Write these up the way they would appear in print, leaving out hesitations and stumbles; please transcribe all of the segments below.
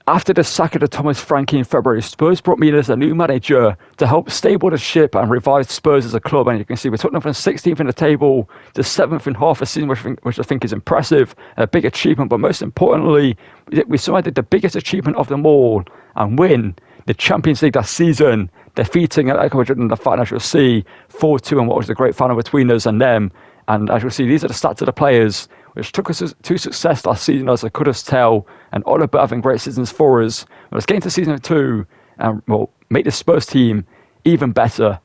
After the sack of Thomas Frankie in February, Spurs brought me in as a new manager to help stable the ship and revive Spurs as a club. And you can see we're talking from 16th in the table to 7th in half a season, which I think is impressive, a big achievement. But most importantly, we somehow did the biggest achievement of them all and win the Champions League that season, defeating Atletico Madrid in the final, as you'll see, 4-2, and what was a great final between us and them. And as you'll see, these are the stats of the players, which took us to success last season, as I could have tell, and all about having great seasons for us. But let's get into season 2 and make the Spurs team even better.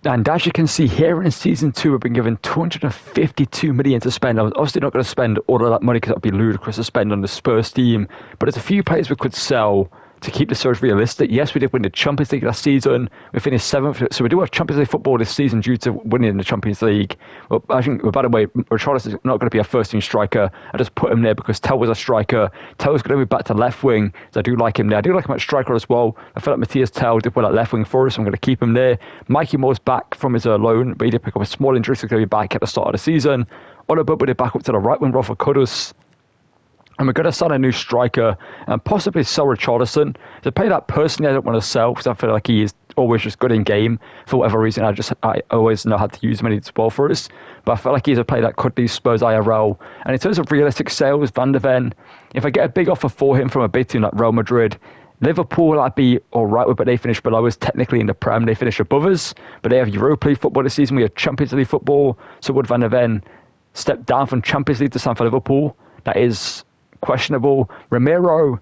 And as you can see here in season 2, we've been given 252 million to spend. I was obviously not going to spend all of that money because that would be ludicrous to spend on the Spurs team. But there's a few players we could sell to keep the Spurs realistic. Yes, we did win the Champions League last season. We finished 7th, so we do have Champions League football this season due to winning the Champions League. But I think, by the way, Richarlison is not going to be a first-team striker. I just put him there because Tell was a striker. Tell's going to be back to left wing, so I do like him there. I do like him at striker as well. I feel like Matthias Tell did well at left wing for us, so I'm going to keep him there. Mikey Moore's back from his loan, but he did pick up a small injury, so he's going to be back at the start of the season. Oliver Butler back up to the right wing, Rafa Kudus. And we're going to sign a new striker and possibly sell Richarlison. To play that personally, I don't want to sell because I feel like he is always just good in game. For whatever reason, I always know how to use him and he's well for us. But I feel like he's a player that could do Spurs IRL. And in terms of realistic sales, Van de Ven, if I get a big offer for him from a big team like Real Madrid, Liverpool I'd be all right with, but they finish below us technically in the Prem. They finish above us, but they have Europa League football this season. We have Champions League football. So would Van de Ven step down from Champions League to sign for Liverpool? That is questionable. Ramiro,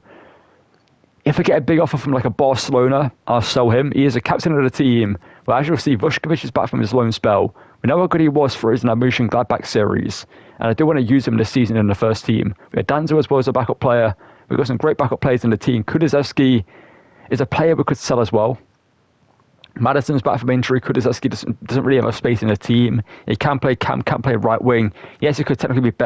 if I get a big offer from like a Barcelona, I'll sell him. He is a captain of the team. But as you'll see, Vuskovic is back from his loan spell. We know how good he was for his Namush Gladbach series. And I do want to use him this season in the first team. We have Danzo as well as a backup player. We've got some great backup players in the team. Kulusevski is a player we could sell as well. Madison's back from injury. Kulusevski doesn't really have a space in the team. He can play can't play right wing. Yes, he could technically be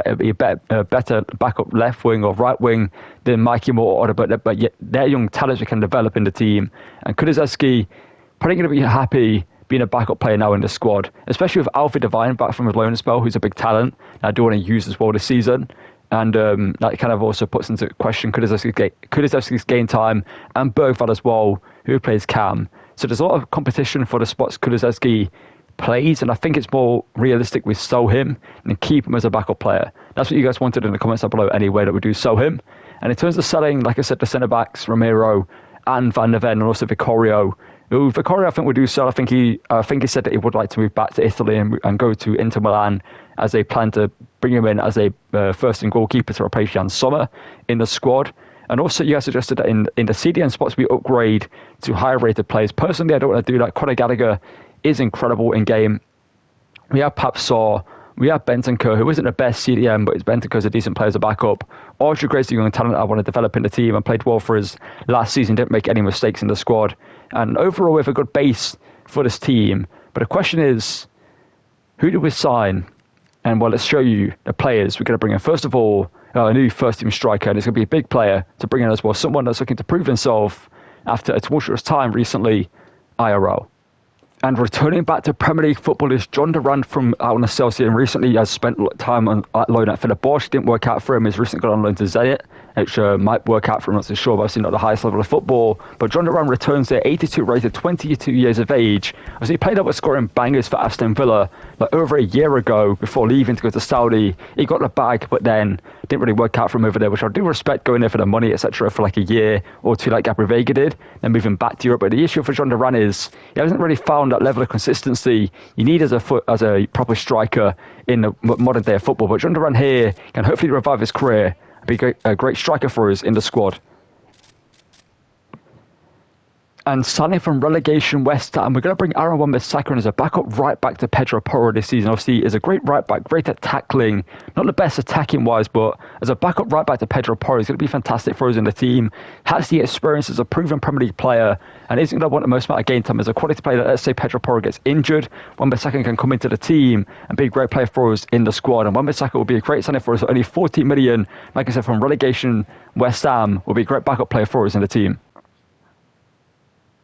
a better backup left wing or right wing than Mikey Moore, but yet they're young talents we can develop in the team. And Kulusevski probably going to be happy being a backup player now in the squad, especially with Alfie Devine back from his loan spell, who's a big talent. I do want to use as well this season. And that kind of also puts into question Kulusevski's game time and Bergvall as well, who plays Cam. So there's a lot of competition for the spots Kulusevski plays, and I think it's more realistic we sell him and keep him as a backup player. That's what you guys wanted in the comments down below anyway, that we do sell him. And in terms of selling, like I said, the centre-backs, Ramiro and Van de Ven, and also Vicario. Vicario, I think we do sell. I think he said that he would like to move back to Italy and go to Inter Milan, as they plan to bring him in as a first-team goalkeeper to replace Jan Sommer in the squad. And also, you guys suggested that in the CDM spots, we upgrade to higher-rated players. Personally, I don't want to do that. Conor Gallagher is incredible in game. We have Pap Saw. We have Bentancur, who isn't the best CDM, but Bentancur's a decent player as a backup. Archer Gray's a young talent I want to develop in the team and played well for us last season. Didn't make any mistakes in the squad. And overall, we have a good base for this team. But the question is, who do we sign? And well, let's show you the players we're going to bring in. First of all, a new first-team striker, and it's going to be a big player to bring in as well. Someone that's looking to prove himself after a tumultuous time recently, IRL. And returning back to Premier League football is John Durant from out on Chelsea, and recently has spent time on loan at Fenerbahce. Didn't work out for him. He's recently got on loan to Zenit, which might work out for him, not so sure, but obviously not the highest level of football. But John Durant returns there, 82 rated, 22 years of age. He played up with scoring bangers for Aston Villa like over a year ago before leaving to go to Saudi. He got the bag, but then didn't really work out for him over there, which I do respect, going there for the money, etc., for like a year or two like Gabriel Vega did, then moving back to Europe. But the issue for John Durant is he hasn't really found that level of consistency you need as a proper striker in the modern day of football. But John Durant here can hopefully revive his career, be a great striker for us in the squad. And signing from relegation West Ham, we're going to bring Aaron Wan-Bissaka in as a backup right back to Pedro Porro this season. Obviously, is a great right back, great at tackling, not the best attacking wise, but as a backup right back to Pedro Porro, he's going to be fantastic for us in the team. Has the experience as a proven Premier League player, and isn't going to want the most amount of game time as a quality player. That, let's say Pedro Porro gets injured, Wan-Bissaka can come into the team and be a great player for us in the squad. And Wan-Bissaka will be a great signing for us. Only 14 million, like I said, from relegation West Ham, will be a great backup player for us in the team.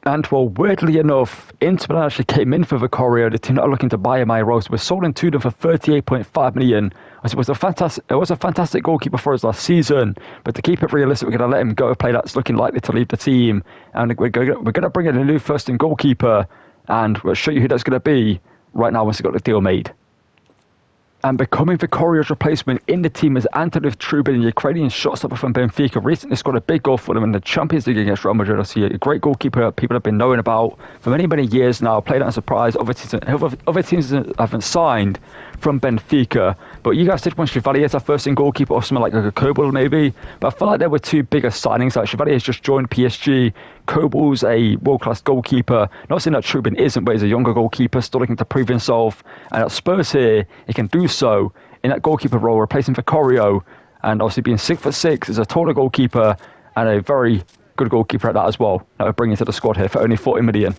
And well, weirdly enough, Inter Milan actually came in for Vicario, the team that are looking to buy him. Rose was sold into them for 38.5 million. It was a fantastic goalkeeper for us last season, but to keep it realistic, we're going to let him go. A player that's looking likely to leave the team, and we're going to bring in a new first-team goalkeeper, and we'll show you who that's going to be right now once we've got the deal made. And becoming Vicario's replacement in the team is Antonov Trubin, a Ukrainian shortstopper from Benfica. Recently scored a big goal for them in the Champions League against Real Madrid. Obviously, a great goalkeeper people have been knowing about for many, many years now. Played out a surprise. Other teams haven't signed from Benfica. But you guys did want Chevalier as our first-team goalkeeper or something like a Kobel maybe. But I feel like there were two bigger signings. Like Chevalier has just joined PSG. Kobel's a world-class goalkeeper. Not saying that Trubin isn't, but he's a younger goalkeeper, still looking to prove himself. And at Spurs here, he can do so in that goalkeeper role, replacing Vicario. And obviously being 6'6" is a taller goalkeeper and a very good goalkeeper at that as well. That would bring into the squad here for only 40 million.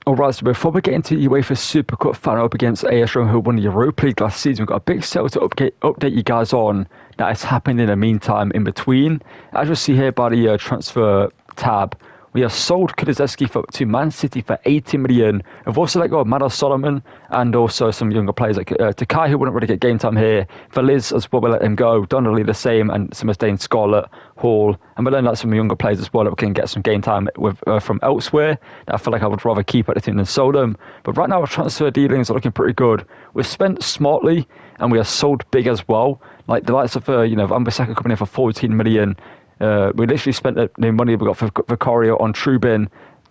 Alright, so before we get into the UEFA Super Cup final up against AS Roma, who won the Europa League last season, we've got a big sale to update you guys on that has happened in the meantime in between. As you'll see here by the transfer tab, we have sold Kulusevski to Man City for 80 million. We've also let go of Manor Solomon and also some younger players like Takai, who wouldn't really get game time here. Veliz as well, we let him go. Donnelly the same, and Sebastian Scarlett, Hall. And we learned that some younger players as well that we can get some game time with from elsewhere. That I feel like I would rather keep at the team than sell them. But right now our transfer dealings are looking pretty good. We've spent smartly and we are sold big as well. Like the likes of Wan-Bissaka coming in for 14 million. We literally spent the money we got for Vicario on Trubin.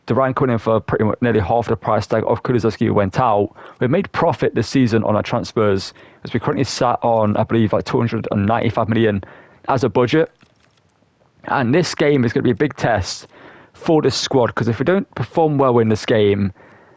Duran coming in for pretty much nearly half the price tag of Kulusevski who went out. We've made profit this season on our transfers as we currently sat on, I believe, like 295 million as a budget. And this game is going to be a big test for this squad because if we don't perform well in this game,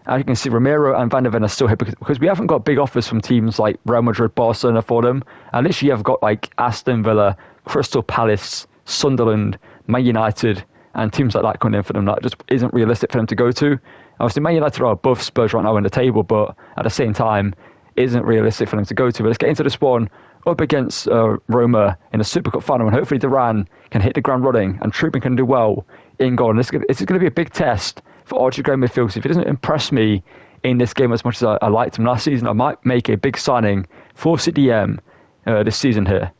as you can see, Romero and Van der Ven are still here because we haven't got big offers from teams like Real Madrid, Barcelona for them. And literally you've got like Aston Villa, Crystal Palace, Sunderland, Man United, and teams like that coming in for them. That just isn't realistic for them to go to. Obviously, Man United are above Spurs right now in the table, but at the same time, isn't realistic for them to go to. But let's get into this one up against Roma in the Super Cup final, and hopefully Duran can hit the ground running and Trubin can do well in goal. And this is going to be a big test for Archie Gray midfield. So if he doesn't impress me in this game as much as I liked him last season, I might make a big signing for CDM this season here.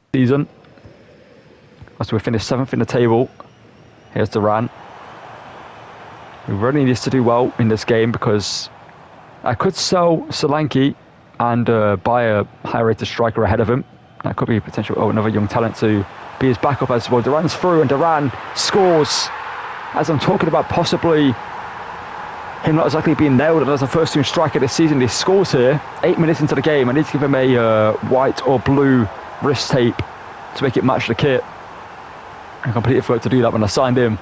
So we finished 7th in the table. Here's Duran. We really need to do well in this game because I could sell Solanke and buy a higher rated striker ahead of him. That could be a potential, another young talent to be his backup as well. Duran's through and Duran scores. As I'm talking about possibly him not exactly being nailed as a first team striker this season, he scores here 8 minutes into the game. I need to give him a white or blue wrist tape to make it match the kit. I completely forgot to do that when I signed him.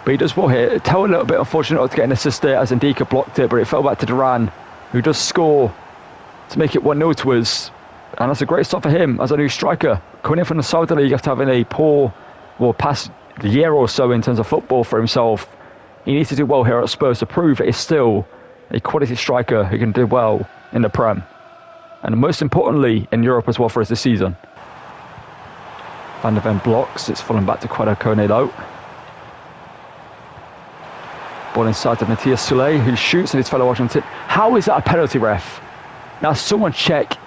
But he does well here. Tell a little bit unfortunate not to get an assist there as Ndika blocked it, but it fell back to Duran, who does score to make it 1-0 to us. And that's a great start for him as a new striker. Coming in from the Saudi League after having a poor, past year or so in terms of football for himself. He needs to do well here at Spurs to prove that he's still a quality striker who can do well in the Prem. And most importantly, in Europe as well for us this season. Van der Ven blocks, it's falling back to Quado Kone though. Ball inside to Matthias Soulé, who shoots at his fellow Argentine. How is that a penalty, ref? Now someone check.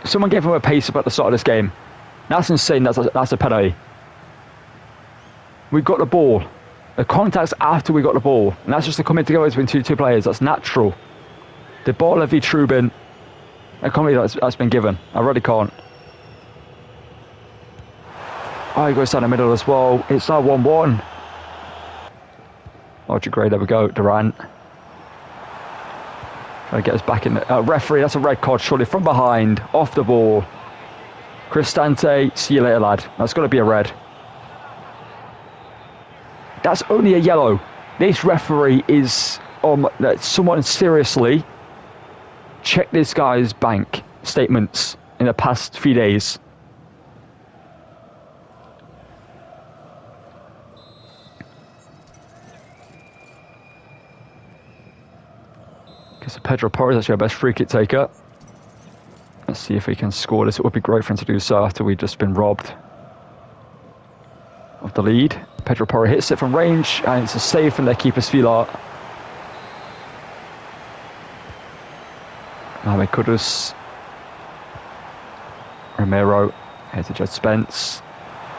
Someone gave him a pace up at the start of this game. That's insane, that's a penalty. We got the ball. The contact's after we got the ball. And that's just the coming together between two players, that's natural. The ball of Trubin. I can't believe that's been given. I really can't. Oh, he goes down the middle as well. It's now 1-1. Archie Gray, there we go. Duran. Trying to get us back in the... referee, that's a red card, surely. From behind, off the ball. Cristante, see you later, lad. That's got to be a red. That's only a yellow. This referee is... someone seriously check this guy's bank statements in the past few days. So Pedro Porro is actually our best free kick taker. Let's see if he can score this. It would be great for him to do so after we've just been robbed of the lead. Pedro Porro hits it from range, and it's a save from their keeper's feet. Mohamed Kudus. Romero. Here's to Jed Spence.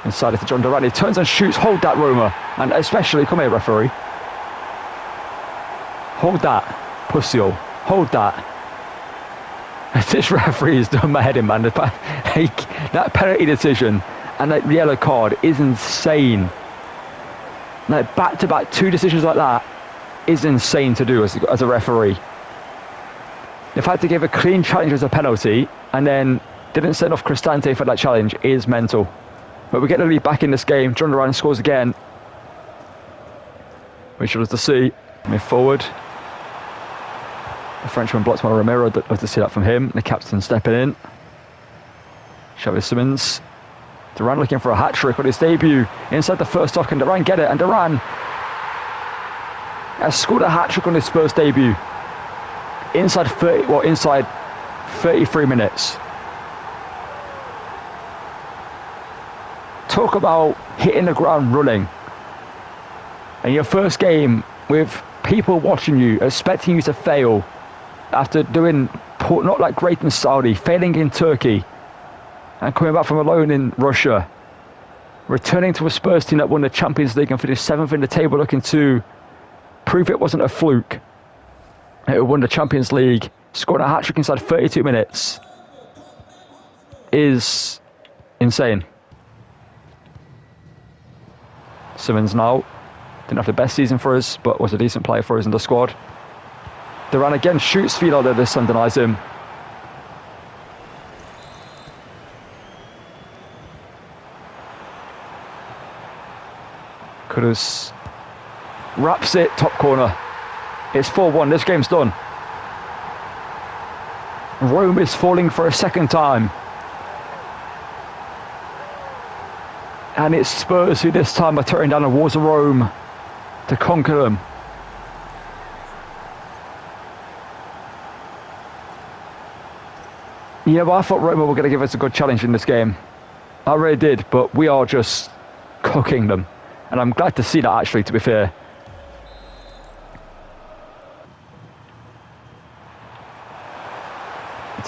Inside it to John Durant. He turns and shoots. Hold that, Roma. And especially, come here, referee. Hold that, Pusio. Hold that. This referee has done my head in, man. That penalty decision and that yellow card is insane. Like, back-to-back 2 decisions like that is insane to do as a referee. The fact to give a clean challenge as a penalty and then didn't send off Cristante for that challenge is mental. But we get the lead back in this game. John Durant scores again, which was to see. Move forward. The Frenchman blocks by Romero. Love to see that from him. The captain stepping in. Xavi Simons. Durant looking for a hat-trick on his debut. Inside the first half, can Durant get it? And Durant has scored a hat-trick on his Spurs debut. Inside 33 minutes. Talk about hitting the ground running. And your first game with people watching you, expecting you to fail after doing not like great in Saudi, failing in Turkey, and coming back from a loan in Russia, returning to a Spurs team that won the Champions League and finished 7th in the table, looking to prove it wasn't a fluke. It won the Champions League, scoring a hat-trick inside 32 minutes is insane. Simmons now didn't have the best season for us, but was a decent player for us in the squad. Durant again shoots Filo, though this time denies him. Kudus wraps it, top corner. It's 4-1, this game's done. Rome is falling for a second time. And it's Spurs who this time are tearing down the walls of Rome to conquer them. Yeah, but I thought Roma were going to give us a good challenge in this game. I really did, but we are just cooking them. And I'm glad to see that, actually, to be fair.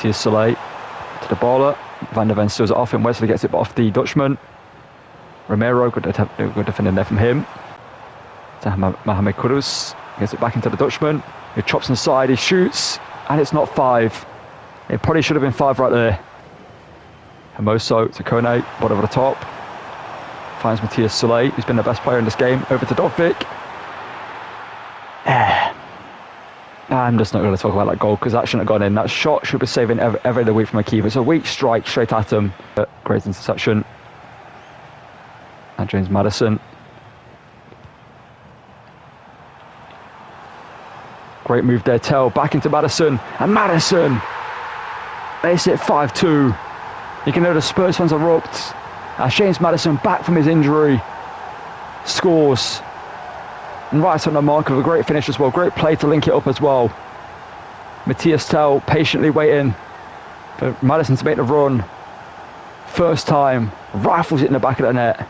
Here's Soleil to the baller. Van der Ven steals it off him. Wesley gets it off the Dutchman. Romero, good defending there from him. To Mohamed Kudus. Gets it back into the Dutchman. He chops inside, he shoots, and it's not 5. It probably should have been 5 right there. Hermoso to Kone, bottom of the top. Finds Matthias Soleil, who's been the best player in this game. Over to Dovbyk. I'm just not going to talk about that goal because that shouldn't have gone in. That shot should be saving every other week from a keeper. It's a weak strike straight at him. But great interception. And James Maddison. Great move there, Tell. Back into Maddison. And Maddison makes it 5-2. You can know the Spurs fans erupt. As James Maddison, back from his injury, scores. And right on the mark of a great finish as well. Great play to link it up as well. Matthias Tell patiently waiting for Maddison to make the run. First time, rifles it in the back of the net.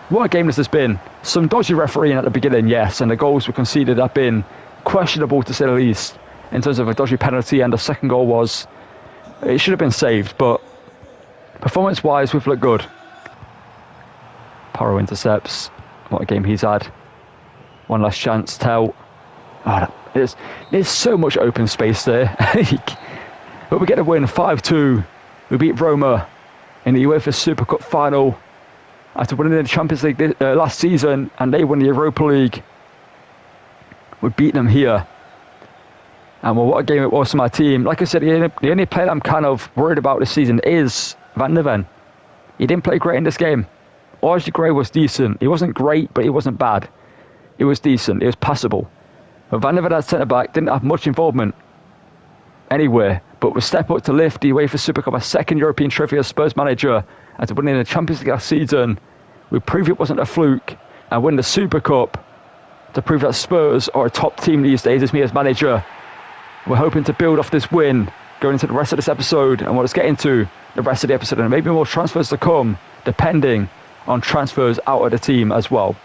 What a game this has been. Some dodgy refereeing at the beginning, yes, and the goals we conceded have been questionable to say the least in terms of a dodgy penalty, and the second goal it should have been saved, but performance-wise, we've looked good. Porro intercepts. What a game he's had. One last chance, Tell. Oh, there's so much open space there. But we get a win, 5-2. We beat Roma in the UEFA Super Cup final after winning the Champions League last season, and they won the Europa League. We beat them here. And well, what a game it was for my team. Like I said, the only player I'm kind of worried about this season is Van der Ven. He didn't play great in this game. Archie Gray was decent. He wasn't great, but he wasn't bad. It was decent. It was passable. But Van der Ven at centre-back didn't have much involvement anywhere, but was step up to lift the UEFA Super Cup, a second European trophy as Spurs manager, after winning the Champions League last season. We proved it wasn't a fluke, and win the Super Cup to prove that Spurs are a top team these days as me as manager. We're hoping to build off this win going into the rest of this episode, and we'll just get into the rest of the episode, and maybe more transfers to come, depending on transfers out of the team as well.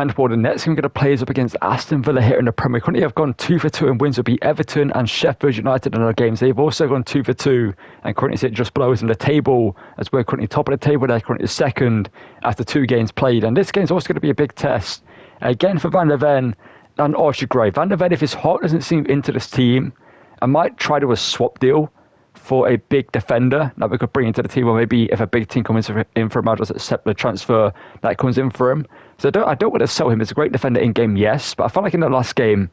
And well, the next game we're going to play is up against Aston Villa here in the Premier. Currently have gone 2 for 2 in wins, will be Everton and Sheffield United in our games. They've also gone 2 for 2 and currently sit just below us in the table, as we're currently top of the table. They're currently second after 2 games played. And this game's also going to be a big test again for Van der Ven and Archie Gray. Van der Ven, if his heart doesn't seem into this team, I might try to do a swap deal for a big defender that we could bring into the team, or maybe if a big team comes in for him, I'll just accept the transfer that comes in for him. So I don't want to sell him. He's a great defender in game, yes, but I felt like in the last game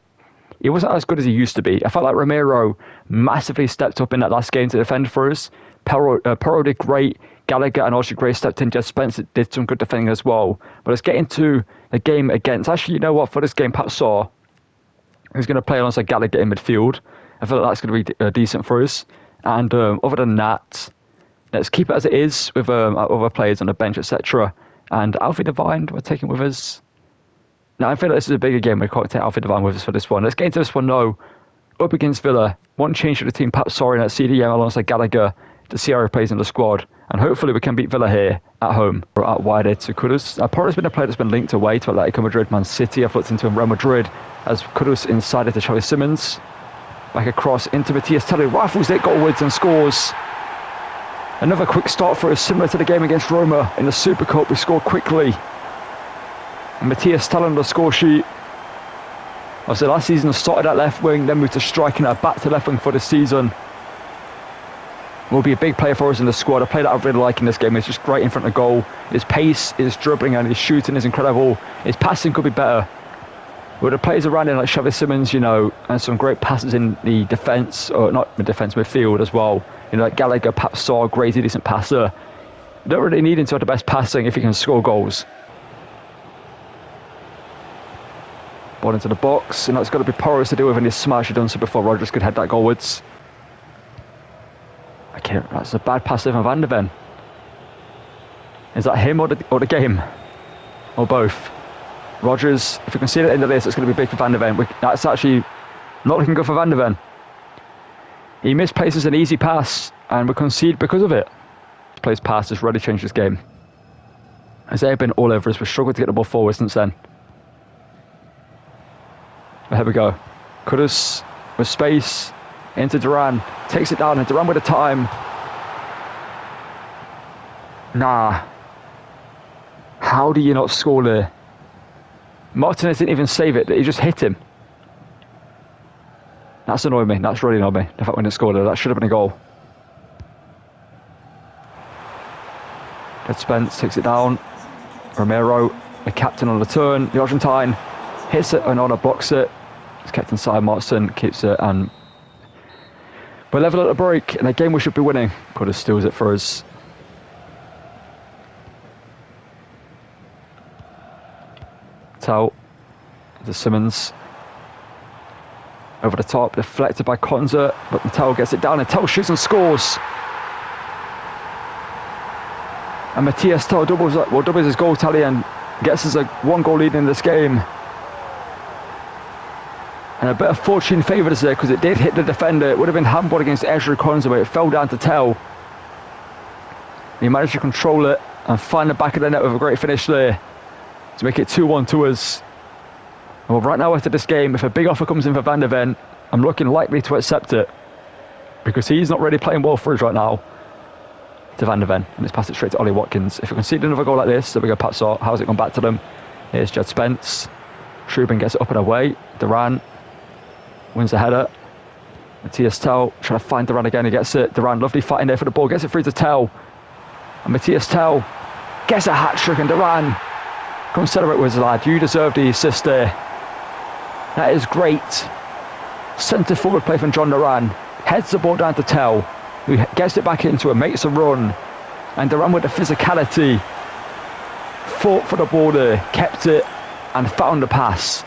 he wasn't as good as he used to be. I felt like Romero massively stepped up in that last game to defend for us. Perro did great. Gallagher and Archie Gray stepped in. Jed Spence did some good defending as well. But let's get into the game against. Actually, you know what? For this game, Pat Saw is going to play alongside Gallagher in midfield. I feel like that's going to be decent for us. And other than that, let's keep it as it is with other players on the bench, etc. And Alfie Devine, we're taking with us. Now, I feel like this is a bigger game. We can't take Alfie Devine with us for this one. Let's get into this one now. Up against Villa. One change to the team, Pat Sorry at CDM alongside Gallagher to see how he plays in the squad. And hopefully we can beat Villa here at home or out wide to Kudus. Porro's been a player that's been linked away to Atletico Madrid, Man City. I've looked into him, Real Madrid, as Kudus inside it to Charlie Simmons. Back across into Matthias Telly, rifles it goalwards and scores. Another quick start for us, similar to the game against Roma in the Super Cup. We scored quickly. And Matthias Telly on the score sheet. I said last season started at left wing, then moved to striking at back to left wing for the season. Will be a big player for us in the squad. A player that I really like in this game. He's just great in front of goal. His pace, his dribbling and his shooting is incredible. His passing could be better. With the players around him like Xavi Simmons, you know, and some great passes in the defence, or not the defence, midfield as well. You know, like Gallagher, Pat Saw, great, decent passer. You don't really need him to have the best passing if he can score goals. Ball into the box, and that's got to be Porros to deal with, and he's smashed. He's done so before Rodgers could head that goalwards. Okay, that's a bad pass from Van der Ven. Is that him or the game? Or both? Rodgers, if we can see it at the end of this, it's going to be big for Van der Ven. That's actually not looking good for Van der Ven. He misplaces an easy pass, and we concede because of it. This play's pass has really changed this game. As they've been all over us, we've struggled to get the ball forward since then. But here we go. Kudus with space into Duran, takes it down, and Duran with the time. Nah. How do you not score there? Martinez didn't even save it, he just hit him. That's annoyed me, that's really annoyed me. The fact we didn't score there, that should have been a goal. Jed Spence takes it down. Romero, the captain on the turn, the Argentine, hits it and Onana blocks it. It's kept inside, Martin keeps it, and we're level at the break, and a game we should be winning. Could have steals it for us. Tell to Simmons. Over the top, deflected by Konza, but Tell gets it down, and Tell shoots and scores. And Matthias Tell doubles his goal tally and gets us a 1-goal lead in this game. And a bit of fortune favoured us there, because it did hit the defender. It would have been handball against Ezra Konza, but it fell down to Tell. He managed to control it and find the back of the net with a great finish there to make it 2-1 to us. Well, right now after this game, if a big offer comes in for Van der Ven, I'm looking likely to accept it, because he's not really playing well for us right now. To Van der Ven, and it's passed it straight to Ollie Watkins. If we concede another goal like this, there we go, Pat Saw. How's it gone back to them? Here's Jed Spence. Shrubin gets it up and away. Duran wins the header. Matthias Tell trying to find Duran again. He gets it. Duran, lovely fighting there for the ball. Gets it through to Tell. And Matthias Tell gets a hat-trick, and Duran, come celebrate with us, lad. You deserve the assist there. That is great. Centre forward play from John Duran. Heads the ball down to Tell, who gets it back into it, makes a run. And Duran with the physicality fought for the ball there, kept it, and found the pass.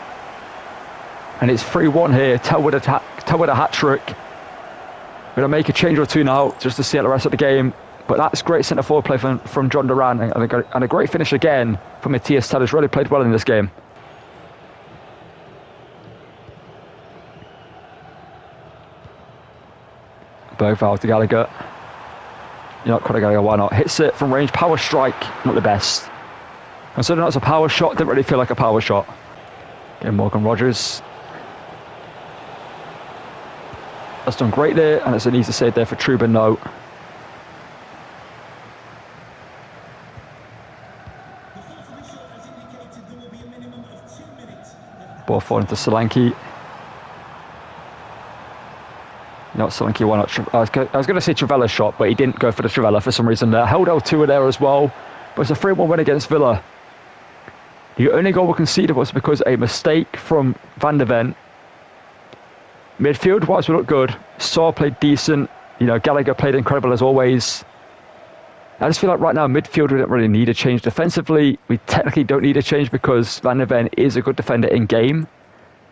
And it's 3-1 here. Tell with a hat-trick. We're going to make a change or two now, just to see out the rest of the game. But that's great centre forward play from John Duran, and a great finish again from Matthias Tell. Has really played well in this game. Both out to Gallagher. You know, Conor Gallagher, why not? Hits it from range, power strike, not the best. Considering that's a power shot, didn't really feel like a power shot. Getting Morgan Rogers. That's done great there, and it's an easy save there for Truban, no. Ball falling to Solanke. You know what, Solanke, why not? I was going to say Trivella's shot, but he didn't go for the Trivella for some reason there. Held L2 there as well, but it's a 3-1 win against Villa. The only goal we conceded was because a mistake from Van de Ven. Midfield-wise, we looked good. Saar played decent. You know, Gallagher played incredible as always. I just feel like right now, midfield, we don't really need a change. Defensively, we technically don't need a change because Van de Ven is a good defender in game.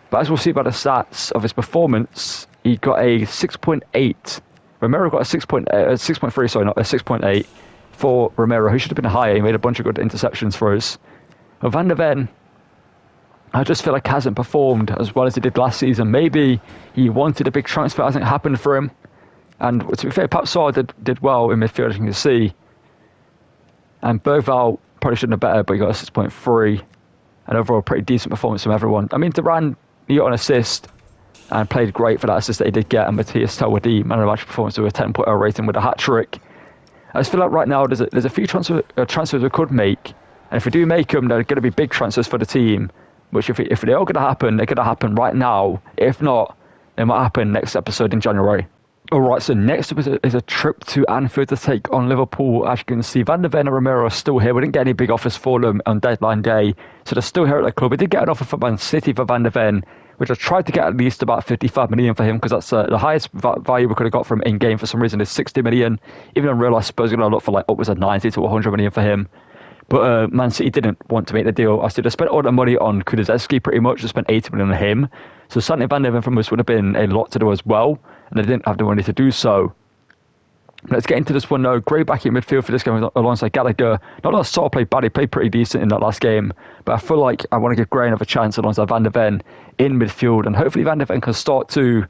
But as we'll see by the stats of his performance, he got a 6.8. Romero got a 6.3, sorry, not a 6.8 for Romero, who should have been higher. He made a bunch of good interceptions for us. But Van de Ven, I just feel like hasn't performed as well as he did last season. Maybe he wanted a big transfer, hasn't happened for him. And to be fair, Saar did well in midfield, as you can see. And Bergvall probably shouldn't have better, but he got a 6.3. And overall, pretty decent performance from everyone. I mean, Duran, he got an assist and played great for that assist that he did get. And Matthias Tel with the man of the match performance with a 10.0 rating with a hat-trick. I just feel like right now there's a few transfers we could make. And if we do make them, they're going to be big transfers for the team. Which if they are going to happen, they're going to happen right now. If not, they might happen next episode in January. Alright, so next up is a trip to Anfield to take on Liverpool. As you can see, Van de Ven and Romero are still here. We didn't get any big offers for them on deadline day, so they're still here at the club. We did get an offer from Man City for Van de Ven, which I tried to get at least about 55 million for him, because that's the highest value we could have got from in-game. For some reason, is 60 million. Even in real life, Spurs are going to look for like upwards of 90 to 100 million for him. But Man City didn't want to make the deal. I said they spent all the money on Kulusevski pretty much. They spent 80 million on him. So Santi Van de Ven from us would have been a lot to do as well. And they didn't have the money to do so. Let's get into this one though. Gray back in midfield for this game alongside Gallagher. Not that Saar played bad. He played pretty decent in that last game. But I feel like I want to give Gray another chance alongside Van de Ven in midfield. And hopefully Van de Ven can start to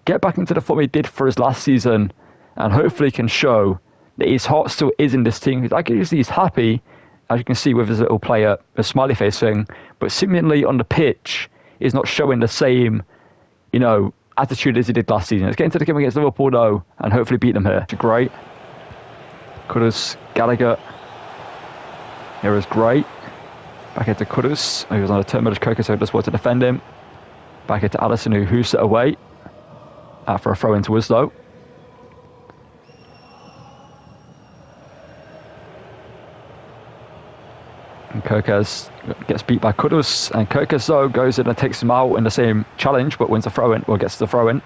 get back into the form he did for his last season. And hopefully can show that his heart still is in this team. I can see he's happy, as you can see with his little player, a smiley face thing, but seemingly on the pitch is not showing the same, attitude as he did last season. Let's get into the game against Liverpool though, and hopefully beat them here. Great. Kudus, Gallagher. Here is great. Back into Kudus. He was on a turn with Coker, so just wanted to defend him. Back into Allison, who hoofs it away. For a throw into us though. And Kirkes gets beat by Kudus, and Kirkes though goes in and takes him out in the same challenge, but wins the throw-in, or gets the throw-in.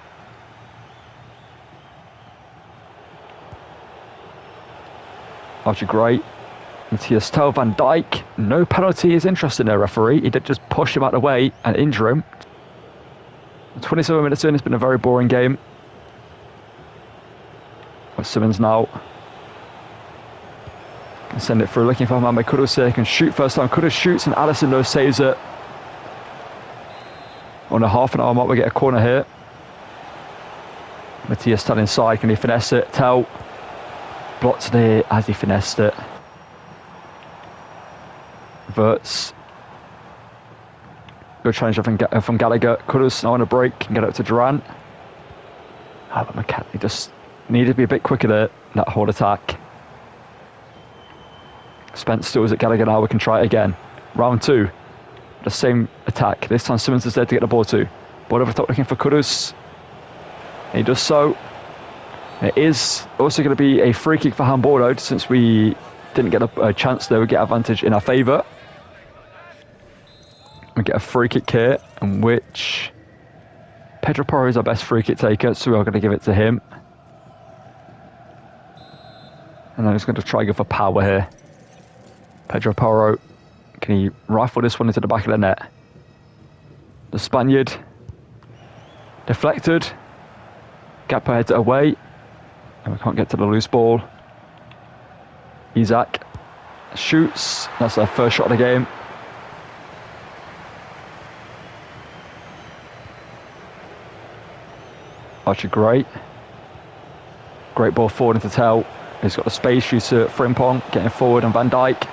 Archie Gray, Matthias Tel, Van Dijk. No penalty is interesting there, referee. He did just push him out of the way and injure him. 27 minutes in, it's been a very boring game. With Simmons now. Can send it through, looking for Mohamed Kudus here. Can shoot first time. Kudus shoots and Alisson though saves it. On a half an hour mark, we get a corner here. Matthias Tel inside. Can he finesse it? Tel blocked there as he finessed it. Verts. Good challenge from Gallagher. Kudus now on a break. Can get up to Duran. But McCartney just needed to be a bit quicker there. That whole attack. Spence still is at Gallagher now. We can try it again. Round two. The same attack. This time Simmons is there to get the ball to. Ball over top looking for Kudus. He does so. It is also going to be a free kick for handball though, since we didn't get a chance there. We get advantage in our favour. We get a free kick here, in which Pedro Porro is our best free kick taker, so we're going to give it to him. And I'm just going to try and go for power here. Pedro Porro, can he rifle this one into the back of the net? The Spaniard, deflected. Gakpo heads it away, and we can't get to the loose ball. Isaac shoots. That's our first shot of the game. Archie Gray. Great ball forward into Tel. He's got the space, shoots at Frimpong, getting forward, and Van Dijk.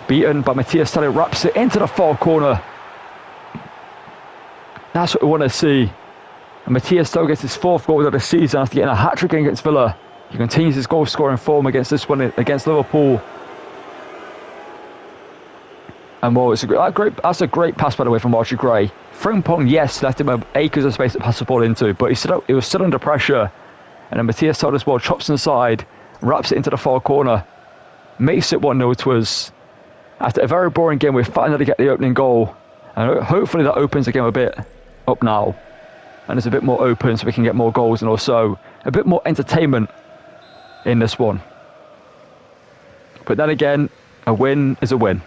Beaten by Matthias Tell, wraps it into the far corner. That's what we want to see. And Matthias Tell gets his 4th goal of the season after getting a hat-trick against Villa. He continues his goal-scoring form against against Liverpool. And well, that's a great pass, by the way, from Archie Gray. Frimpong, yes, left him acres of space to pass the ball into, but he was still under pressure. And then Matthias Tell as well chops inside, wraps it into the far corner, makes it 1-0 to us. After a very boring game, we finally get the opening goal. And hopefully that opens the game a bit up now. And it's a bit more open so we can get more goals and also a bit more entertainment in this one. But then again, a win is a win.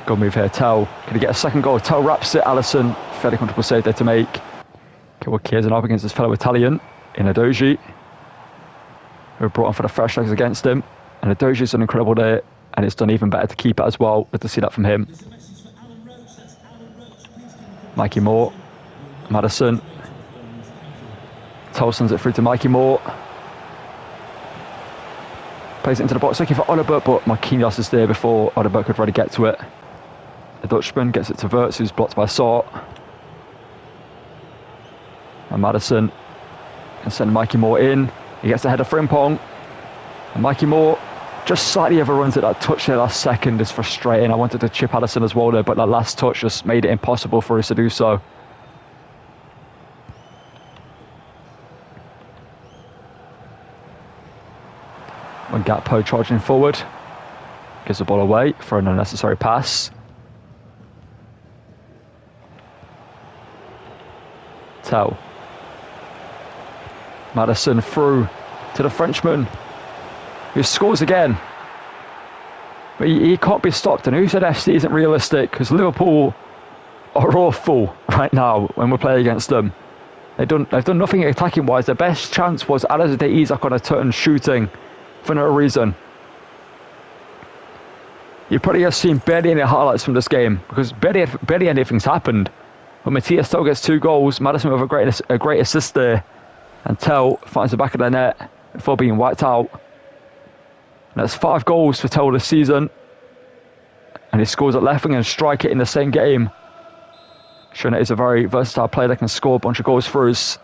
Good move here, Tell. Can he get a second goal? Tell wraps it, Alisson. Fairly comfortable save there to make. Okay, well, Chiesa up against his fellow Italian in Edoji, who brought on for the fresh legs against him. And Edoji's done incredible there, and it's done even better to keep it as well. Good to see that from him. Mikey Moore, Maddison. Tell sends it through to Mikey Moore. Plays it into the box, looking for Odobert, but Marquinhos is there before Odobert could really get to it. The Dutchman gets it to Wirtz, who's blocked by Sart. And Maddison can send Mikey Moore in. He gets the header for Frimpong. And Mikey Moore just slightly overruns it. That touch there last second is frustrating. I wanted to chip Alisson as well there, but that last touch just made it impossible for us to do so. When Gakpo charging forward, gives the ball away for an unnecessary pass. Tell. Maddison through to the Frenchman, who scores again. But he can't be stopped. And who said FC isn't realistic? Because Liverpool are awful right now when we play against them. They've done nothing attacking wise. Their best chance was Alazade Isak on a turn shooting for no reason. You probably have seen barely any highlights from this game because barely anything's happened. But Matthias Tell gets 2 goals. Maddison with a great assist there. And Tell finds the back of the net before being wiped out. And that's 5 goals for Tell this season. And he scores at left wing and strike it in the same game. Showing that he's a very versatile player that can score a bunch of goals for us.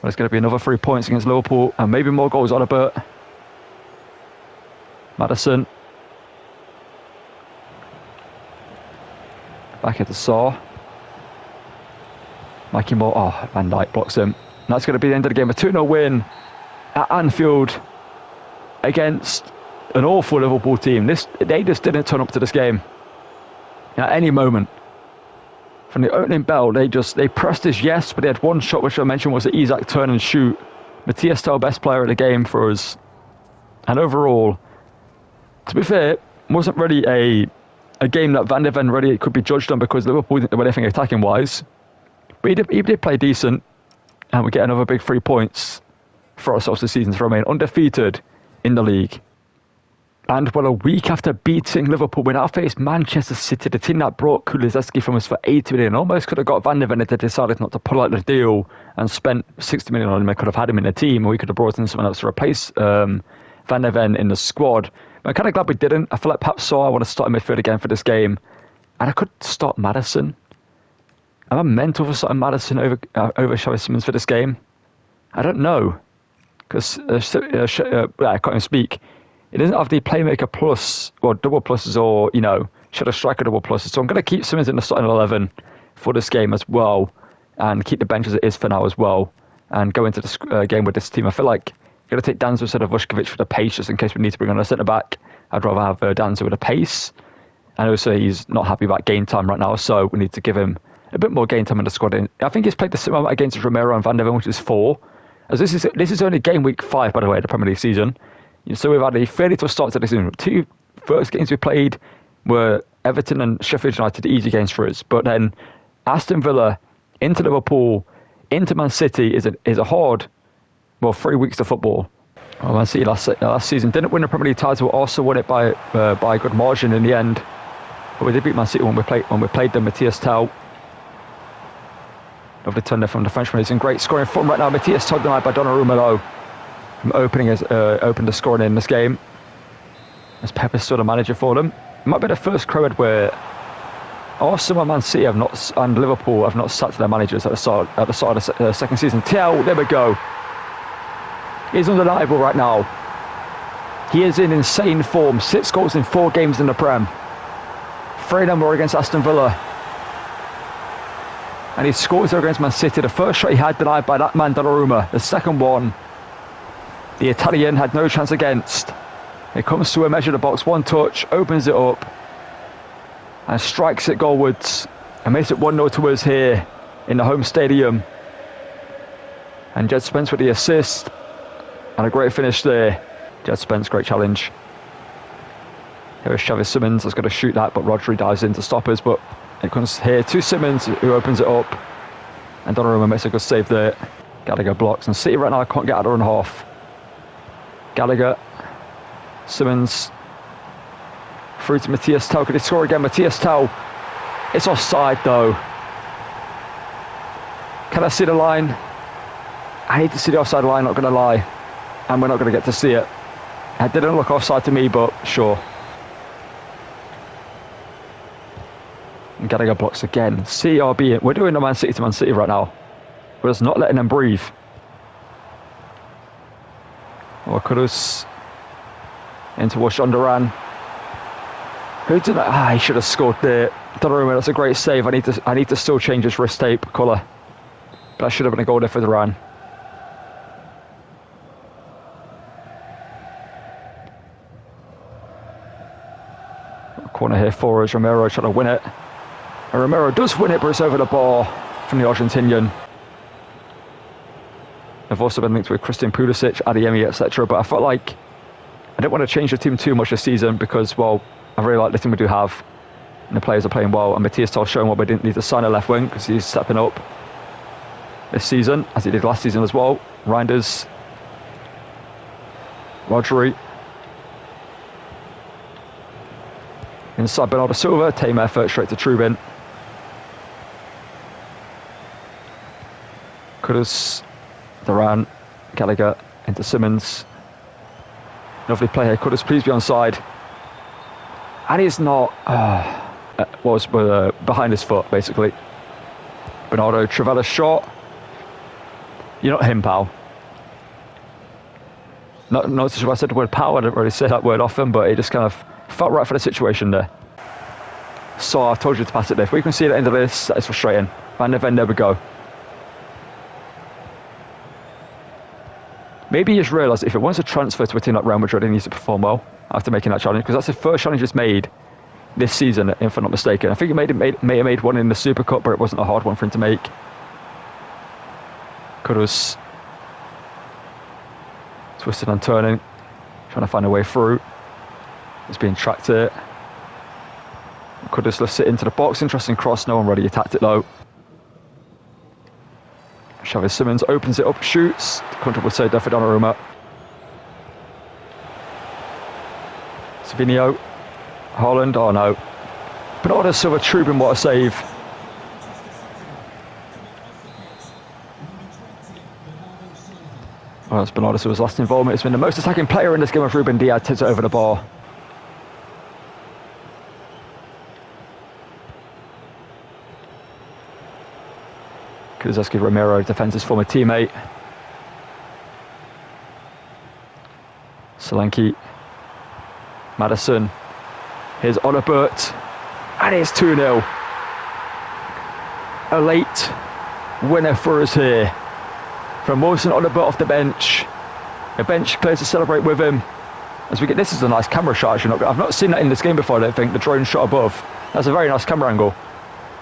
Well, it's going to be another 3 points against Liverpool and maybe more goals. Odobert. Maddison. Back at the Saw. Mikey Moore. Oh, Van Dijk blocks him. And that's going to be the end of the game. A 2-0 win at Anfield against an awful Liverpool team. They just didn't turn up to this game at any moment. From the opening bell, they pressed us, yes, but they had one shot which I mentioned was the Isak turn and shoot. Matthias Tell, best player of the game for us. And overall, to be fair, wasn't really a game that Van de Ven really could be judged on because Liverpool didn't do anything attacking wise. But he did play decent, and we get another big 3 points for ourselves this season to remain undefeated in the league. And well, a week after beating Liverpool, we now face Manchester City, the team that brought Kulusevski from us for 80 million. Almost could have got Van de Ven if they decided not to pull out the deal and spent 60 million on him. They could have had him in the team, or we could have brought in someone else to replace Van de Ven in the squad. But I'm kind of glad we didn't. I feel like perhaps I want to start in midfield again for this game. And I could start Maddison. Am I mental for starting Maddison over Xavi Simons for this game? I don't know. Because I can't even speak. It doesn't have the playmaker plus, or double pluses, or, shadow striker double pluses. So I'm going to keep Simons in the starting 11 for this game as well. And keep the bench as it is for now as well. And go into this game with this team. I feel like I'm going to take Danzo instead of Vuskovic for the pace, just in case we need to bring on a centre-back. I'd rather have Danzo with a pace. And also he's not happy about game time right now, so we need to give him a bit more game time in the squad. I think he's played the same amount against Romero and Van de Ven, which is 4. As this is only game week 5, by the way, the Premier League season. So we've had a fairly tough start to the season. 2 first games we played were Everton and Sheffield United, easy games for us. But then Aston Villa, into Liverpool, into Man City is a hard, 3 weeks of football. Well, Man City last season didn't win the Premier League title, also won it by a good margin in the end. But we did beat Man City when we played them. Matthias Tell. Lovely turn there from the Frenchman. He's in great scoring form right now. Matthias Todd denied by Donnarumma though. From opened the scoring in this game. As Pep is still the manager for them. It might be the first Croat where Arsenal and Man City have not, and Liverpool have not sacked their managers at the start of the second season. Thiel, there we go. He's undeniable right now. He is in insane form. 6 goals in 4 games in the Prem. 3 of them were against Aston Villa. And he scores there against Man City. The first shot he had denied by that man Donnarumma. The second one, the Italian had no chance against. It comes to a measure of the box, 1 touch, opens it up, and strikes it goalwards, and makes it 1-0 to us here in the home stadium. And Jed Spence with the assist, and a great finish there. Jed Spence, great challenge. Here is Xavi Simons, that's going to shoot that, but Rodri dives in to stop us, but it comes here to Simons, who opens it up, and Donnarumma makes a good save there. Gallagher blocks, and City right now can't get out of their own half. Gallagher, Simons, through to Matthias Tell. Could he score again? Matthias Tell. It's offside though. Can I see the line? I need to see the offside line, not going to lie. And we're not going to get to see it. It didn't look offside to me, but sure. And Gallagher blocks again. CRB. We're doing the Man City to Man City right now. We're just not letting them breathe. Or Kudus into Washandaran. Who did that? He should have scored there. Donnarumma, that's a great save. I need to still change his wrist tape colour. That should have been a goal there for Duran. Corner here for us. Romero trying to win it. And Romero does win it, but it's over the bar from the Argentinian. I've also been linked with Christian Pulisic, Adeyemi, etc. But I felt like I didn't want to change the team too much this season because, well, I really like the team we do have. And the players are playing well. And Matthias Tell showing what we didn't need to sign a left wing because he's stepping up this season, as he did last season as well. Reinders, Rodri. Inside Bernardo Silva, tame effort straight to Trubin. Kudus, Duran, Gallagher into Simons. Lovely play here. Kudus, please be onside. And he's not. Was behind his foot, basically. Bernardo Trivella's shot. You're not him, pal. Not sure if I said the word pal. I didn't really say that word often, but it just kind of felt right for the situation there. So I've told you to pass it there. If we can see the end of this, that is frustrating. Van der Ven, there we go. Maybe he just realised if it wants to transfer to a team like Real Madrid, he needs to perform well after making that challenge, because that's the first challenge he's made this season, if I'm not mistaken. I think he may have made one in the Super Cup, but it wasn't a hard one for him to make. Kudus twisting and turning, trying to find a way through. It's being tracked here. Kudus lifts it into the box. Interesting cross. No one really attacked it though. Xavi Simons opens it up, shoots. Comfortable save there for Donnarumma. Savinho. Haaland. Oh no. Bernardo Silva, Trubin, what a save. Well, that's Bernardo Silva's last involvement. It's been the most attacking player in this game of Ruben Diaz. Takes it over the bar. Kulusevski Romero defends his former teammate. Solanke. Maddison. Here's Odobert. And it's 2-0. A late winner for us here. From Wilson Odobert off the bench. The bench clears to celebrate with him. As we get, this is a nice camera shot actually. I've not seen that in this game before, I don't think. The drone shot above. That's a very nice camera angle.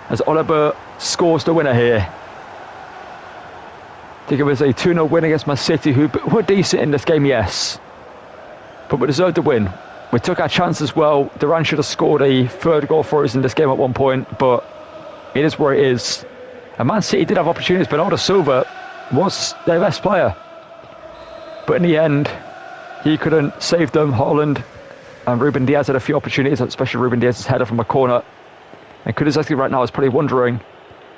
As Odobert scores the winner here. I think it was a 2-0 win against Man City, who were decent in this game, yes. But we deserved the win. We took our chance as well. Duran should have scored a third goal for us in this game at one point, but it is where it is. And Man City did have opportunities. Bernardo Silva was their best player. But in the end, he couldn't save them. Haaland and Ruben Diaz had a few opportunities, especially Ruben Diaz's header from a corner. And Kulusevski right now is probably wondering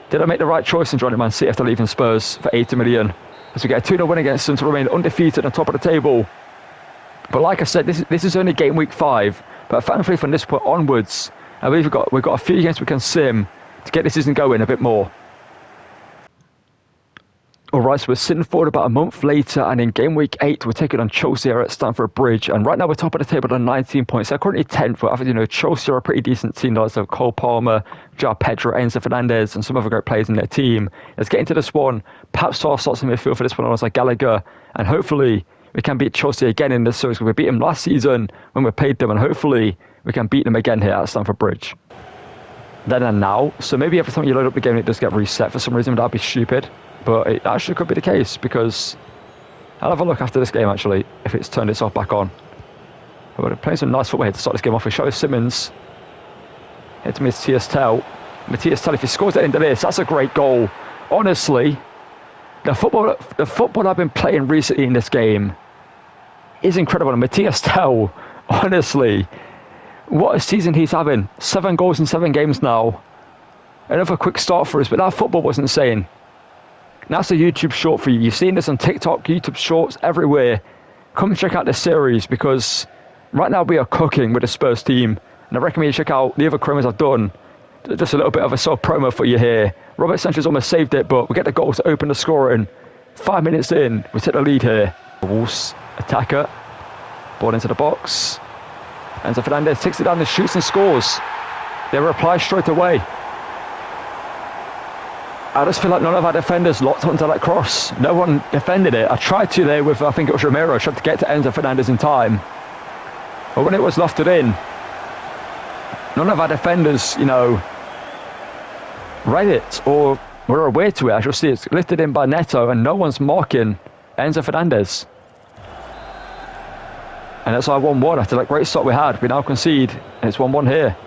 Did I make the right choice in joining Man City after leaving Spurs for 80 million? As we get a 2-0 win against them to remain undefeated on top of the table. But like I said, this is only game week 5. But thankfully from this point onwards, I believe we've got a few games we can sim to get this season going a bit more. Alright, so we're sitting forward about a month later, and in game week 8 we're taking on Chelsea here at Stamford Bridge, and right now we're top of the table on 19 points. They're currently 10th, but I think, Chelsea are a pretty decent team. Like Cole Palmer, João Pedro, Enzo Fernandez, and some other great players in their team. Let's get into this one. Perhaps our slots in midfield for this one like Gallagher, and hopefully we can beat Chelsea again in this series. We beat them last season when we played them, and hopefully we can beat them again here at Stamford Bridge. Then and now, so maybe every time you load up the game it does get reset for some reason. That'd be stupid. But it actually could be the case, because I'll have a look after this game, actually, if it's turned itself back on. But we're playing some nice football here to start this game off. We show Simmons. Here to Matthias Tell. Matthias Tell, if he scores at the end of this, that's a great goal. Honestly, the football I've been playing recently in this game is incredible. And Matthias Tell, honestly, what a season he's having. 7 goals in 7 games now. Another quick start for us, but that football was insane. That's a YouTube short for you. You've seen this on TikTok, YouTube shorts, everywhere. Come check out this series, because right now we are cooking with the Spurs team. And I recommend you check out the other promos I've done. Just a little bit of a sort of promo for you here. Robert Sanchez almost saved it, but we get the goal to open the scoring. 5 minutes in, we take the lead here. Wolves attacker. Ball into the box. Enzo Fernandez takes it down and shoots and scores. They reply straight away. I just feel like none of our defenders locked onto that cross. No one defended it. I tried to there with, I think it was Romero. I tried to get to Enzo Fernandez in time. But when it was lofted in, none of our defenders, read it or were aware to it. I just see it's lifted in by Neto, and no one's marking Enzo Fernandez. And that's our 1-1 after that great start we had. We now concede, and it's 1-1 here.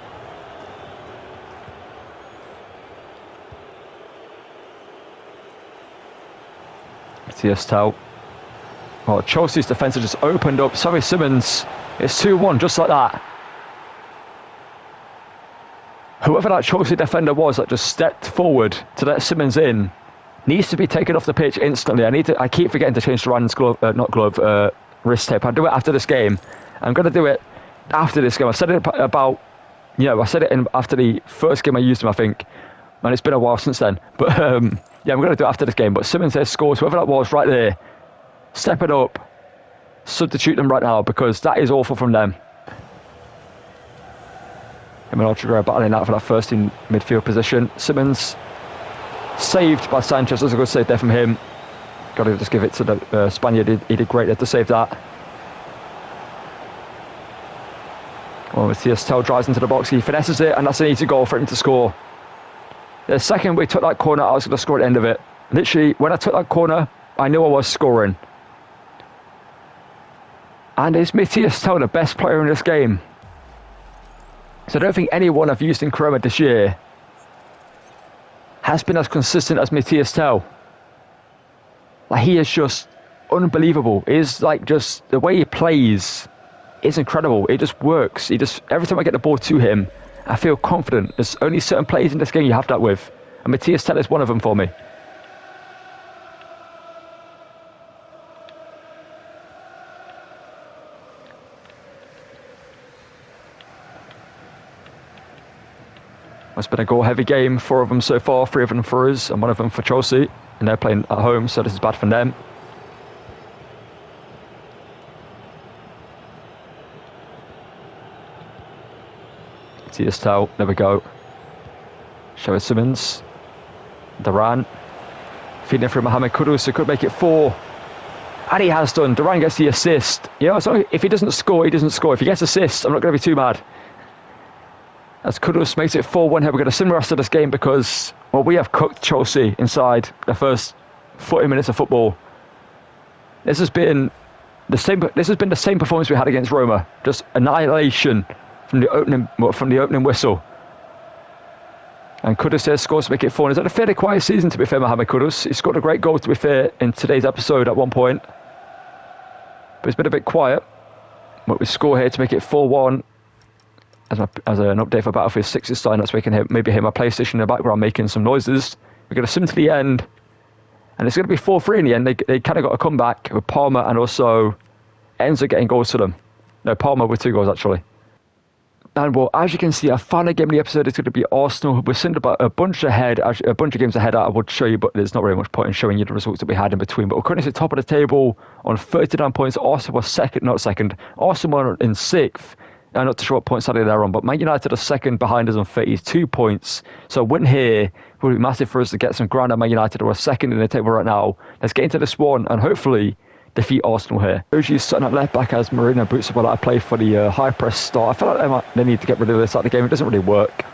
Matthias Tell. Well, Chelsea's defence has just opened up. Sorry, Simmons. It's 2-1, just like that. Whoever that Chelsea defender was that just stepped forward to let Simmons in needs to be taken off the pitch instantly. I keep forgetting to change Duran's wrist tape. I'll do it after this game. I'm going to do it after this game. I said it after the first game I used him, I think. And it's been a while since then. But yeah, I'm going to do it after this game. But Simmons has scores, whoever that was right there, step it up, substitute them right now, because that is awful from them. Him and Ultra battling out for that first in midfield position. Simmons saved by Sanchez. That's a good save there from him. Got to just give it to the Spaniard. He did great there to save that. Well, Matthias Tell drives into the box. He finesses it, and that's an easy goal for him to score. The second we took that corner, I was going to score at the end of it. Literally, when I took that corner, I knew I was scoring. And is Matthias Tell the best player in this game? So I don't think anyone I've used in Corona this year has been as consistent as Matthias Tell. Like, he is just unbelievable. It's like, just the way he plays is incredible. It just works. Every time I get the ball to him, I feel confident. There's only certain players in this game you have that with, and Matthias Tell is one of them for me. It's been a goal-heavy game. 4 of them so far, 3 of them for us, and 1 of them for Chelsea. And they're playing at home, so this is bad for them. Matthias Tell, there we go. Show Simmons. Duran. Feeding through Mohamed Kudus, who could make it 4. And he has done. Duran gets the assist. If he doesn't score, he doesn't score. If he gets assists, I'm not going to be too mad. As Kudus makes it 4-1 here, we're going to sim the rest of this game because, well, we have cooked Chelsea inside the first 40 minutes of football. This has been the same performance we had against Roma. Just annihilation from the opening whistle. And Kudus here scores to make it 4. It's had a fairly quiet season, to be fair, Mohamed Kudus. He scored a great goal, to be fair, in today's episode at one point. But it's been a bit quiet. But we score here to make it 4-1. as an update for Battlefield 6 is starting. That's where I can maybe hear my PlayStation in the background making some noises. We're going to sim to the end, and it's going to be 4-3 in the end. They kind of got a comeback with Palmer and also Enzo getting goals to them. No, Palmer with 2 goals actually. And well, as you can see, our final game of the episode is going to be Arsenal. We're sitting about a bunch of games ahead. I would show you, but there's not really much point in showing you the results that we had in between. But we're currently at the top of the table on 39 points. Arsenal was not second. Arsenal were in 6th. I'm not too sure what points sadly they're on, but Man United are second behind us on 32 points. So a win here would be massive for us to get some ground at Man United, who are second in the table right now. Let's get into this one and hopefully defeat Arsenal here. Usually starting at left back as Marino boots up a lot. I play for the high press start. I feel like they need to get rid of this at the game. It doesn't really work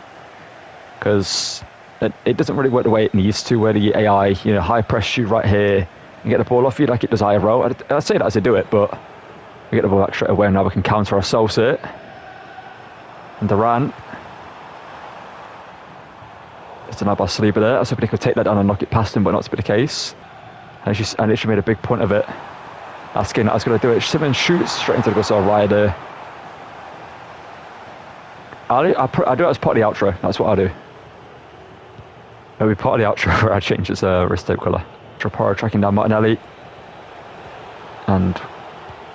because it doesn't really work the way it needs to, where the AI, high press shoot right here and get the ball off you like it does IRL. I say that as I do it, but we get the ball back straight away and now we can counter ourselves here. And Duran. It's an Saliba there. I was hoping he could take that down and knock it past him, but not to be the case. And she made a big point of it. Asking that I was going to do it. Simmons shoots straight into the goal. Right there. I do it as part of the outro. That's what I do. It'll be part of the outro where I change his wrist tape colour. Traparo tracking down Martinelli. And,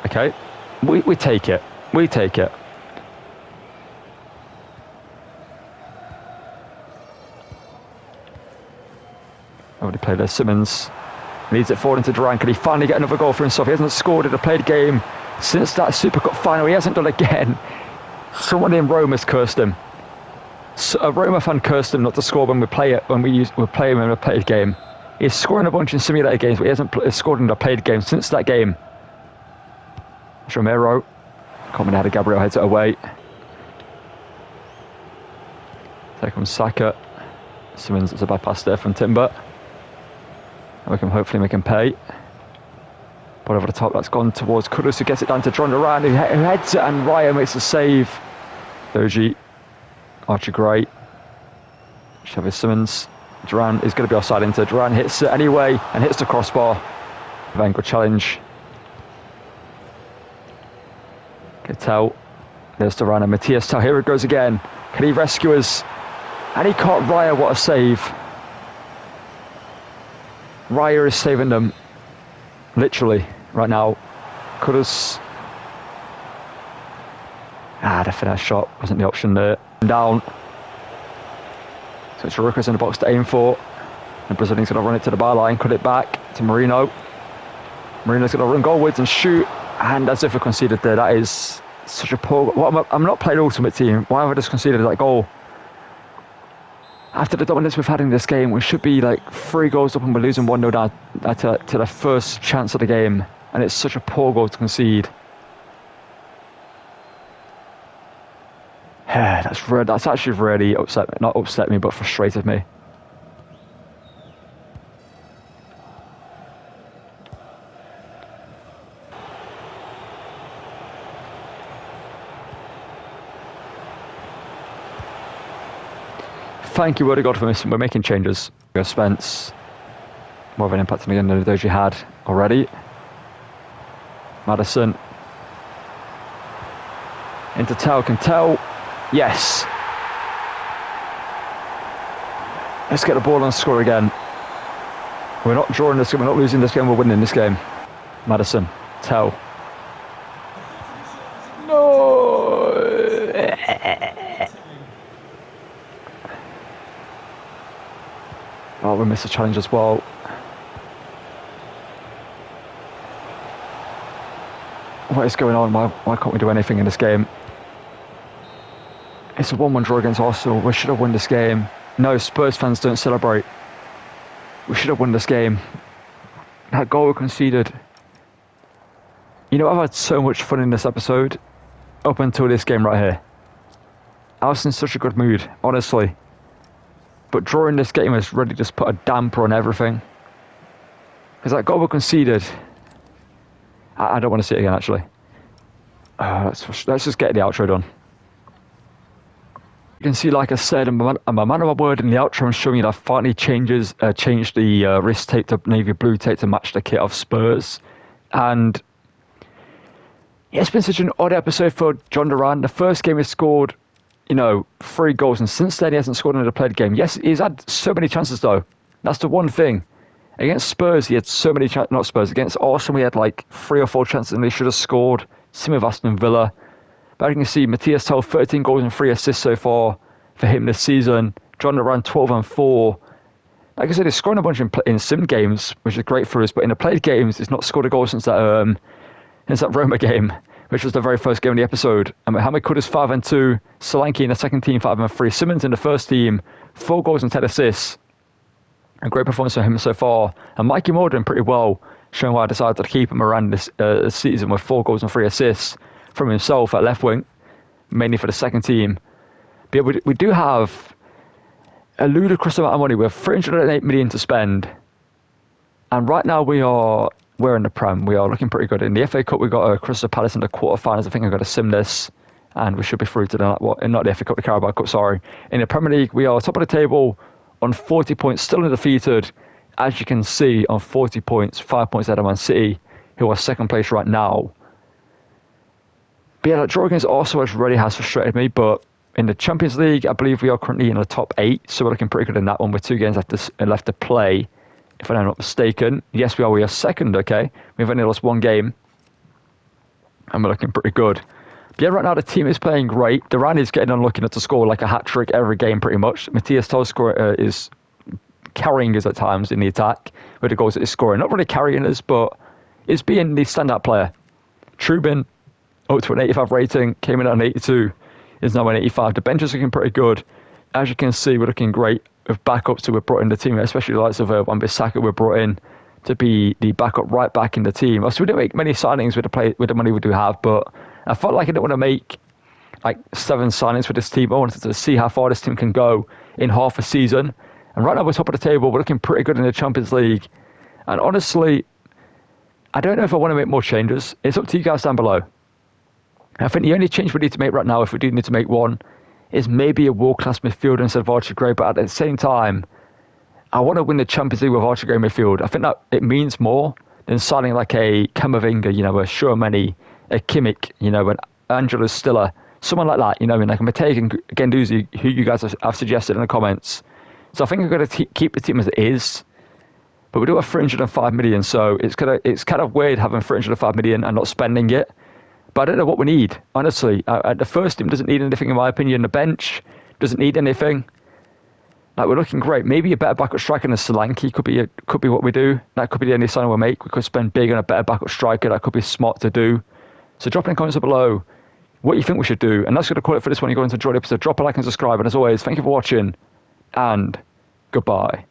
okay. We take it. We take it. Already played there. Simmons. Leads it forward into Duran. Can he finally get another goal for himself? He hasn't scored in a played game since that Super Cup final. He hasn't done it again. Someone in Rome has cursed him. A Roma fan cursed him not to score when we play him in a played game. He's scoring a bunch in simulator games, but he hasn't scored in a played game since that game. Romero. Coming out of Gabriel, heads it away. There comes Saka. Simmons, it's a bad pass there from Timber. And hopefully we can pay. But over the top, that's gone towards Kudus, who gets it down to John Duran, who heads it, and Raya makes the save. Doji, Archie Gray, Chavez Simmons. Duran is going to be offside into. Duran hits it anyway and hits the crossbar. Wenger challenge. Tell. There's Duran and Matthias Tell. Here it goes again. Can he rescue us? And he caught Raya. What a save. Raya is saving them, literally, right now. Kudus. The finesse shot wasn't the option there. Down. So it's Ruckus in the box to aim for. The Brazilian's going to run it to the byline, cut it back to Marino. Marino's going to run goalwards and shoot. And as if we conceded there, that is such a poor... I'm not playing Ultimate Team. Why have I just conceded that goal? After the dominance we've had in this game, we should be like 3 goals up and we're losing 1-0 down to the first chance of the game. And it's such a poor goal to concede. That's actually really not upset me, but frustrated me. Thank you, word of God, for this. We're making changes. We have Spence. More of an impact on the end of those you had already. Madison. Into Tell. Can Tell. Yes. Let's get the ball and score again. We're not drawing this game. We're not losing this game. We're winning this game. Madison. Tell. Oh, we missed a challenge as well. What is going on? Why can't we do anything in this game? It's a 1-1 draw against Arsenal. We should have won this game. No, Spurs fans don't celebrate. We should have won this game. That goal we conceded. I've had so much fun in this episode up until this game right here. I was in such a good mood, honestly. But drawing this game has really just put a damper on everything. Because that goal we conceded... I don't want to see it again, actually. Let's just get the outro done. You can see, like I said, I'm a man of my word in the outro. I'm showing you that I finally changed the wrist tape to navy blue tape to match the kit of Spurs. And yeah, it's been such an odd episode for John Duran. The first game he scored 3 goals, and since then he hasn't scored in a played game. Yes, he's had so many chances though. That's the one thing. Against Spurs, he had so many chances. Not Spurs. Against Arsenal, he had like 3 or 4 chances, and he should have scored. Same with Aston Villa. But you can see Matthias Tell, 13 goals and 3 assists so far for him this season. John around 12 and 4. Like I said, he's scoring a bunch in sim games, which is great for us. But in the played games, he's not scored a goal since that Roma game, which was the very first game of the episode. And Mohamed Kudus 5 and 2, Solanke in the second team 5 and 3, Simmons in the first team 4 goals and 10 assists. A great performance from him so far. And Mikey Moore doing pretty well, showing why I decided to keep him around this season with 4 goals and 3 assists from himself at left wing, mainly for the second team. But yeah, we do have a ludicrous amount of money. We have 308 million to spend. And right now we're in the Prem. We are looking pretty good. In the FA Cup, we got Crystal Palace in the quarterfinals. I think I've got to sim this, and we should be through to not the FA Cup, the Carabao Cup, sorry. In the Premier League, we are top of the table on 40 points, still undefeated. As you can see, on 40 points, 5 points ahead of Man City, who are second place right now. But yeah, that draw against Arsenal really has frustrated me, but in the Champions League, I believe we are currently in the top 8, so we're looking pretty good in that one with 2 games left to play, if I'm not mistaken. Yes, we are second, okay? We've only lost 1 game, and we're looking pretty good. But yeah, right now the team is playing great. Duran is getting unlucky not to score like a hat-trick every game pretty much. Matthias Tell is carrying us at times in the attack with the goals that he's scoring. Not really carrying us, but is being the standout player. Trubin, up to an 85 rating, came in at an 82, is now an 85. The bench is looking pretty good. As you can see, we're looking great with backups who were brought in the team, especially the likes of Wan-Bissaka were brought in to be the backup right back in the team. So we didn't make many signings with the money we do have, but I felt like I didn't want to make like 7 signings for this team. I wanted to see how far this team can go in half a season. And right now we're top of the table. We're looking pretty good in the Champions League. And honestly, I don't know if I want to make more changes. It's up to you guys down below. I think the only change we need to make right now, if we do need to make one, is maybe a world-class midfielder instead of Archie Gray. But at the same time, I want to win the Champions League with Archie Gray midfield. I think that it means more than signing like a Camavinga, a Schumann, a Kimmich, an Angelo Stiller, someone like that, like a Matej Guendouzi, who you guys have suggested in the comments. So I think we're going to keep the team as it is. But we do have 305 million, so it's kind of weird having 305 million and not spending it. But I don't know what we need, honestly. The first team doesn't need anything, in my opinion. The bench doesn't need anything. Like, we're looking great. Maybe a better backup striker than Solanke could be what we do. That could be the only sign we'll make. We could spend big on a better backup striker. That could be smart to do. So drop in the comments below what you think we should do. And that's going to call it for this one. You're going to enjoy the episode. Drop a like and subscribe. And as always, thank you for watching. And goodbye.